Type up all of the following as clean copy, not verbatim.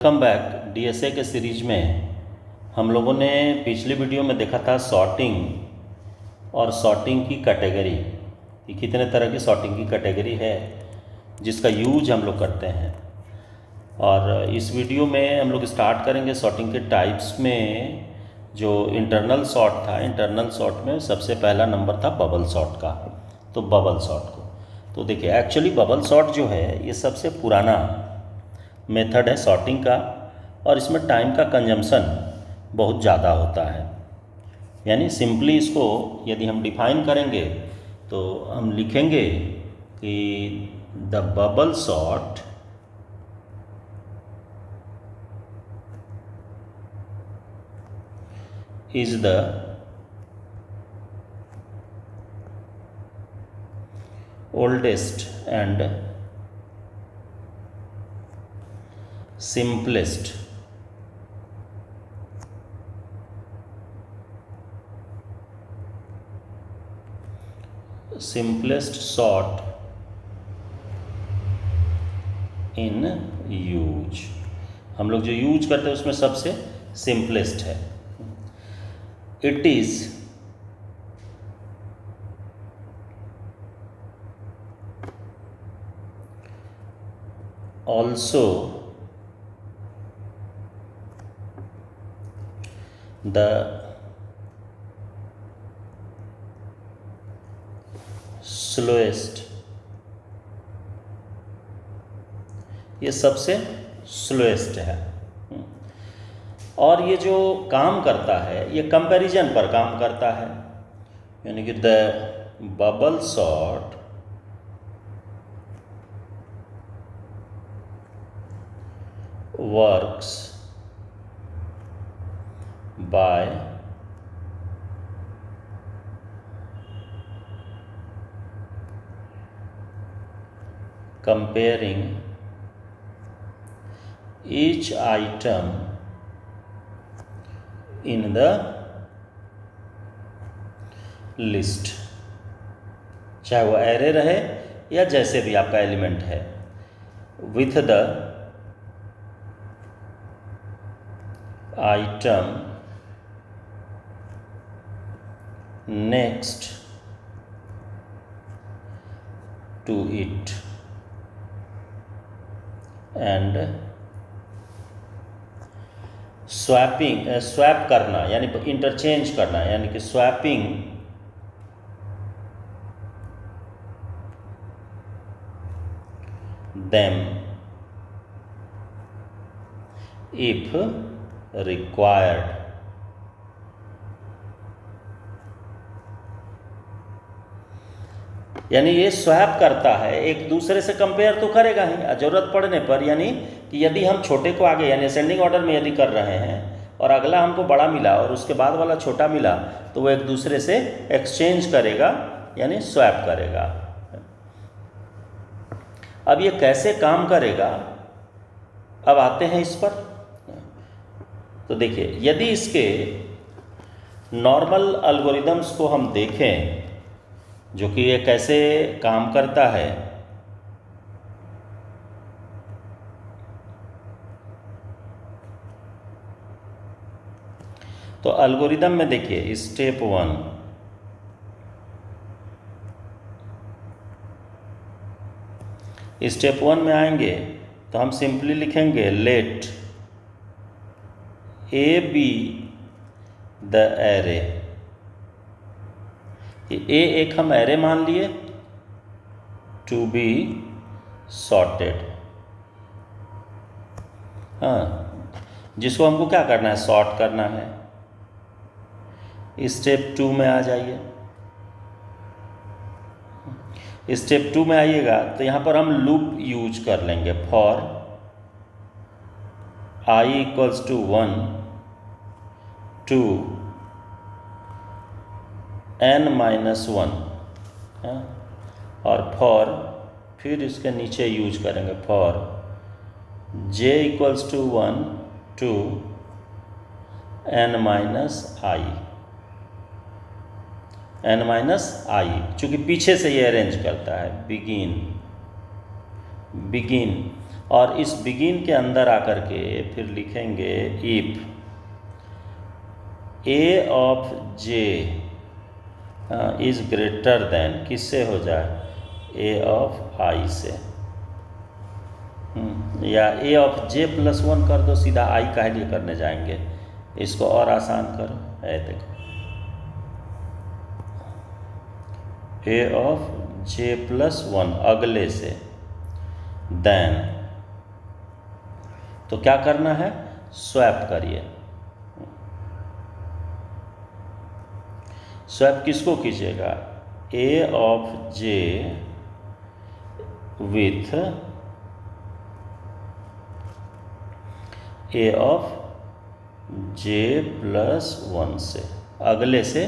Welcome back. DSA के series में हम लोगों ने पिछली वीडियो में देखा था सॉर्टिंग और सॉर्टिंग की कैटेगरी कि कितने तरह की सॉर्टिंग की कैटेगरी है जिसका यूज हम लोग करते हैं। और इस वीडियो में हम लोग स्टार्ट करेंगे सॉर्टिंग के टाइप्स में। जो इंटरनल सॉर्ट था, इंटरनल सॉर्ट में सबसे पहला नंबर था बबल सॉर्ट का। तो बबल सॉर्ट को तो देखिए, एक्चुअली बबल सॉर्ट जो है ये सबसे पुराना मेथड है सॉर्टिंग का, और इसमें टाइम का कंजम्पशन बहुत ज़्यादा होता है। यानी सिंपली इसको यदि हम डिफाइन करेंगे तो हम लिखेंगे कि the bubble sort is the oldest and simplest sort in use। हम लोग जो यूज करते हैं उसमें सबसे सिंपलेस्ट है। It is also the slowest, ये सबसे स्लोएस्ट है। और ये जो काम करता है ये कंपैरिजन पर काम करता है, यानी कि the bubble sort works by comparing each item in the list, चाहे वो एरे रहे या जैसे भी आपका एलिमेंट है, with the item next to it and swap करना, यानी इंटरचेंज करना, यानी कि स्वैपिंग देम इफ रिक्वायर्ड। यानी ये स्वैप करता है, एक दूसरे से कंपेयर तो करेगा ही जरूरत पड़ने पर। यानी कि यदि हम छोटे को आगे, यानी असेंडिंग ऑर्डर में यदि कर रहे हैं और अगला हमको बड़ा मिला और उसके बाद वाला छोटा मिला, तो वो एक दूसरे से एक्सचेंज करेगा, यानी स्वैप करेगा। अब ये कैसे काम करेगा, अब आते हैं इस पर। तो देखिए, यदि इसके नॉर्मल एल्गोरिदम्स को हम देखें जो कि ये कैसे काम करता है, तो एल्गोरिदम में देखिए स्टेप 1, स्टेप 1 में आएंगे तो हम सिंपली लिखेंगे let A be the array. A एक हम एरे मान लिए टू बी सॉर्टेड, हाँ, जिसको हमको क्या करना है, सॉर्ट करना है। स्टेप 2 में आ जाइए। स्टेप 2 में आइएगा तो यहाँ पर हम लूप यूज कर लेंगे for i equals to 1 to n minus 1, और फॉर फिर इसके नीचे यूज करेंगे for j equals to 1 to n minus I, n minus I, चूँकि पीछे से ये अरेंज करता है बिगिन। और इस बिगिन के अंदर आकर के फिर लिखेंगे if A of J is greater than, किससे हो जाए, ए ऑफ आई से, या ए ऑफ जे प्लस वन कर दो सीधा, आई काहे लिए करने जाएंगे, इसको और आसान करो, है देखो ए ऑफ जे प्लस वन अगले से, देन, तो क्या करना है, स्वैप करिए। स्वैप किसको कीजिएगा, A of J with A of J plus one से, अगले से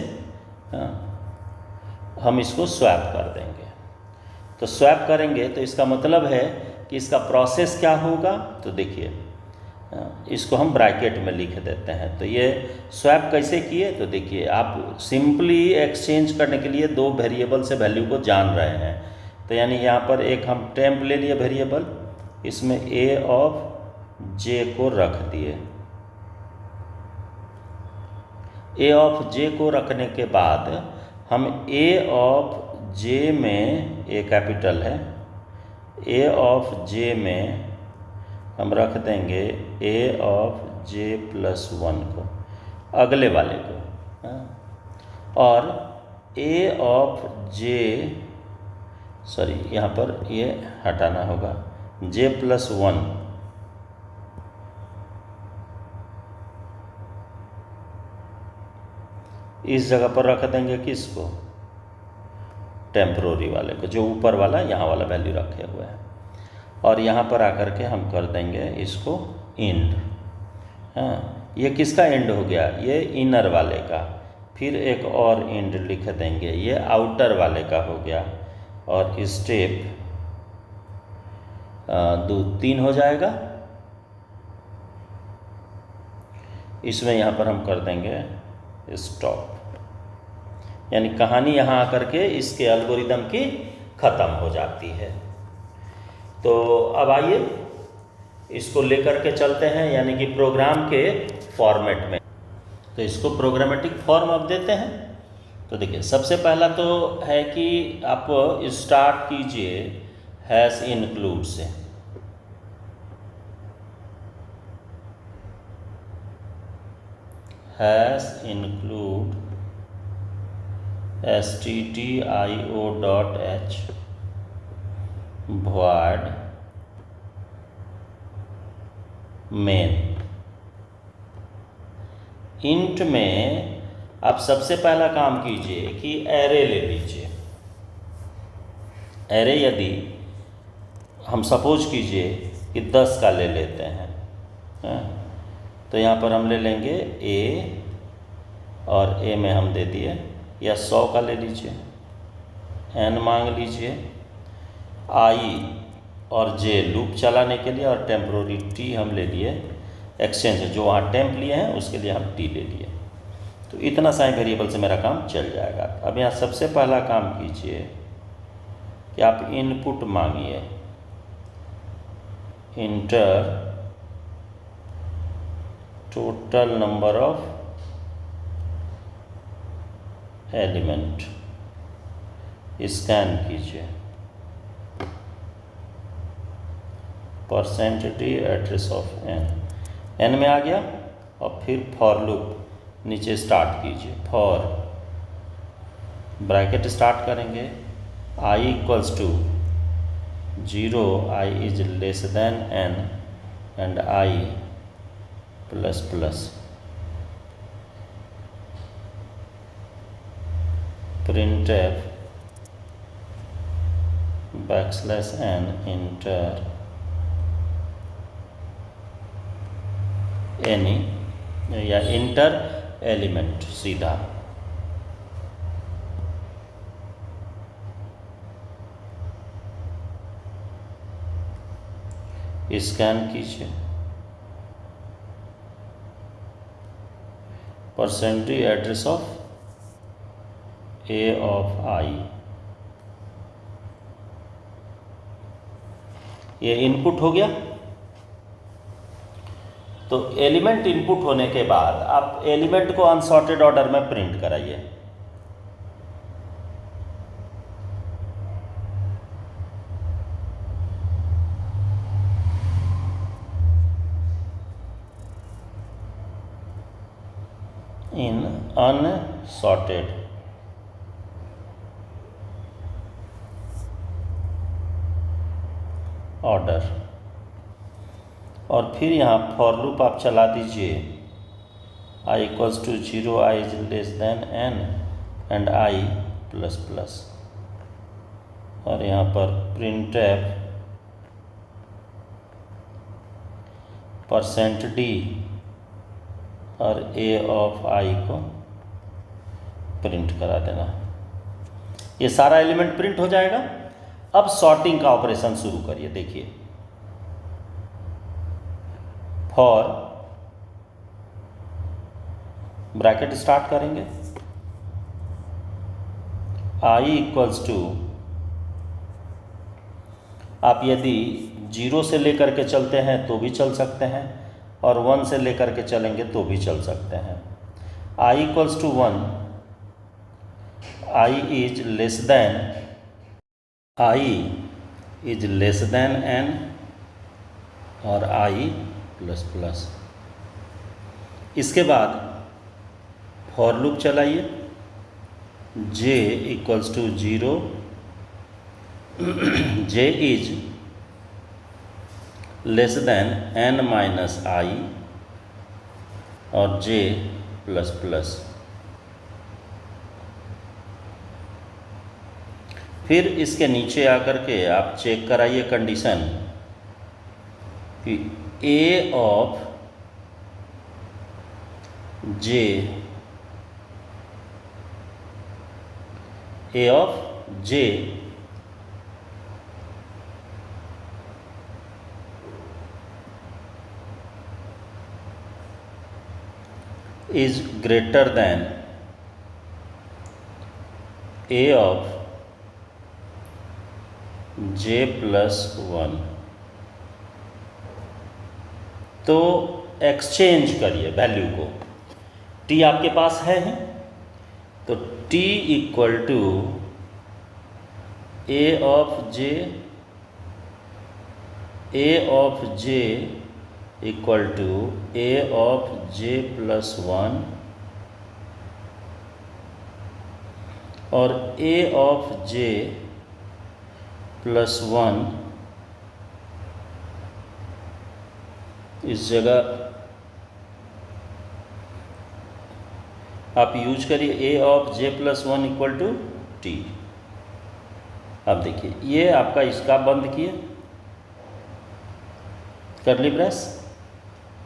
हम इसको स्वैप कर देंगे। तो स्वैप करेंगे तो इसका मतलब है कि इसका प्रोसेस क्या होगा, तो देखिए इसको हम ब्रैकेट में लिख देते हैं। तो ये स्वैप कैसे किए, तो देखिए आप सिंपली एक्सचेंज करने के लिए दो वेरिएबल से वैल्यू को जान रहे हैं। तो यानी यहाँ पर एक हम टेम्प ले लिए वेरिएबल, इसमें ए ऑफ जे को रख दिए। ए ऑफ जे को रखने के बाद हम ए ऑफ जे में, ए कैपिटल है, ए ऑफ जे में हम रख देंगे ए ऑफ जे प्लस वन को, अगले वाले को, और ए ऑफ जे, सॉरी यहाँ पर ये हटाना होगा, जे प्लस वन इस जगह पर रख देंगे किसको, टेम्परोरी वाले को, जो ऊपर वाला यहाँ वाला वैल्यू रखे हुए हैं। और यहाँ पर आकर के हम कर देंगे इसको इंड। हाँ, ये किसका एंड हो गया, ये इनर वाले का। फिर एक और इंड लिख देंगे, ये आउटर वाले का हो गया। और स्टेप 2 3 हो जाएगा। इसमें यहाँ पर हम कर देंगे स्टॉप, यानी कहानी यहाँ आकर के इसके एल्गोरिदम की ख़त्म हो जाती है। तो अब आइए इसको लेकर के चलते हैं, यानी कि प्रोग्राम के फॉर्मेट में। तो इसको प्रोग्रामेटिक फॉर्म अब देते हैं। तो देखिए सबसे पहला तो है कि आप स्टार्ट कीजिए हैश इंक्लूड से। Hash include stdio.h void main। Int में आप सबसे पहला काम कीजिए कि एरे ले लीजिए। एरे यदि हम सपोज कीजिए कि 10 का ले लेते हैं, तो यहाँ पर हम ले लेंगे ए, और ए में हम दे दिए, या 100 का ले लीजिए, एन मांग लीजिए, आई और जे लूप चलाने के लिए, और टेम्प्रोरी टी हम ले लिए एक्सचेंज, जो वहाँ टेम्प लिए हैं उसके लिए हम टी ले लिए। तो इतना सारे वेरिएबल से मेरा काम चल जाएगा। अब यहाँ सबसे पहला काम कीजिए कि आप इनपुट मांगिए, enter total number of element, scan कीजिए, % एड्रेस ऑफ एन में आ गया। और फिर फॉर लूप नीचे स्टार्ट कीजिए, फॉर ब्रैकेट स्टार्ट करेंगे, i equals to 0, i is less than n and i plus plus, printf \n enter any, या enter element सीधा। स्कैन कीजिए, % address of a of i, ये इनपुट हो गया। तो एलिमेंट इनपुट होने के बाद आप एलिमेंट को अनसॉर्टेड ऑर्डर में प्रिंट कराइए। इन अनसॉर्टेड ऑर्डर, और फिर यहाँ फॉर लूप आप चला दीजिए i equals to 0, i is less than n and i plus plus, और यहाँ पर printf %d और a ऑफ i को प्रिंट करा देना। ये सारा एलिमेंट प्रिंट हो जाएगा। अब सॉर्टिंग का ऑपरेशन शुरू करिए। देखिए, फॉर ब्रैकेट स्टार्ट करेंगे, i इक्वल्स टू, आप यदि 0 से लेकर के चलते हैं तो भी चल सकते हैं, और 1 से लेकर के चलेंगे तो भी चल सकते हैं। i equals to 1, i is less than n और i प्लस प्लस। इसके बाद फॉर लूप चलाइए, j equals to 0, j is less than n minus i और j प्लस प्लस। फिर इसके नीचे आकर के आप चेक कराइए कंडीशन कि a of j, is greater than a of j plus 1। तो एक्सचेंज करिए वैल्यू को। t आपके पास है, तो t equal to a of j equal to a of j plus 1 और a ऑफ j प्लस 1, इस जगह आप यूज करिए a of j plus 1 equal to t। अब देखिए, ये आपका इसका बंद किए करली ब्रेस,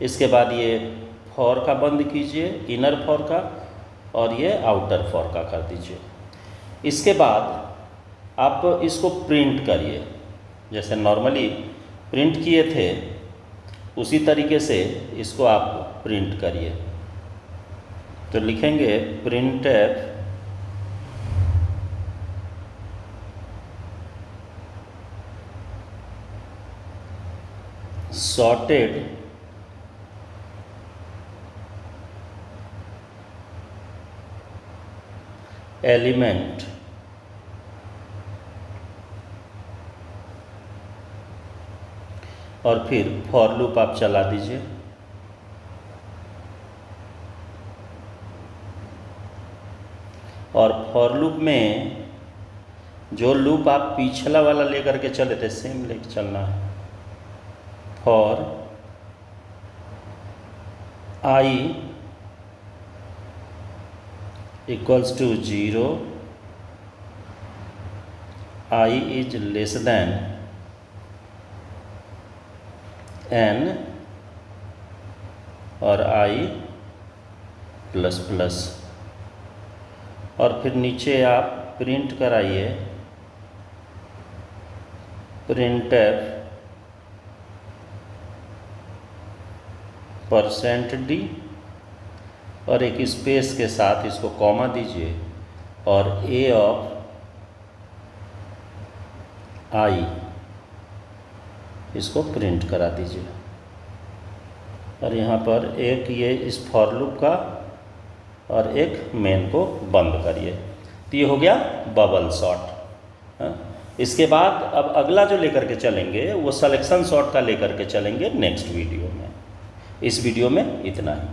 इसके बाद ये फॉर का बंद कीजिए, इनर फॉर का, और ये आउटर फॉर का कर दीजिए। इसके बाद आप इसको प्रिंट करिए, जैसे नॉर्मली प्रिंट किए थे उसी तरीके से इसको आप प्रिंट करिए। तो लिखेंगे printf sorted एलिमेंट और फिर फॉर लूप आप चला दीजिए। और फॉर लूप में जो लूप आप पिछला वाला लेकर के चले थे सेम लेके चलना है। For i equals to 0, i is less than n और i प्लस प्लस, और फिर नीचे आप प्रिंट कराइए printf %d और एक स्पेस के साथ इसको कॉमा दीजिए और a ऑफ i इसको प्रिंट करा दीजिए। और यहाँ पर एक ये इस फॉर लूप का और एक मेन को बंद करिए। तो ये हो गया बबल सॉर्ट। इसके बाद अब अगला जो लेकर के चलेंगे वो सिलेक्शन सॉर्ट का लेकर के चलेंगे नेक्स्ट वीडियो में। इस वीडियो में इतना ही।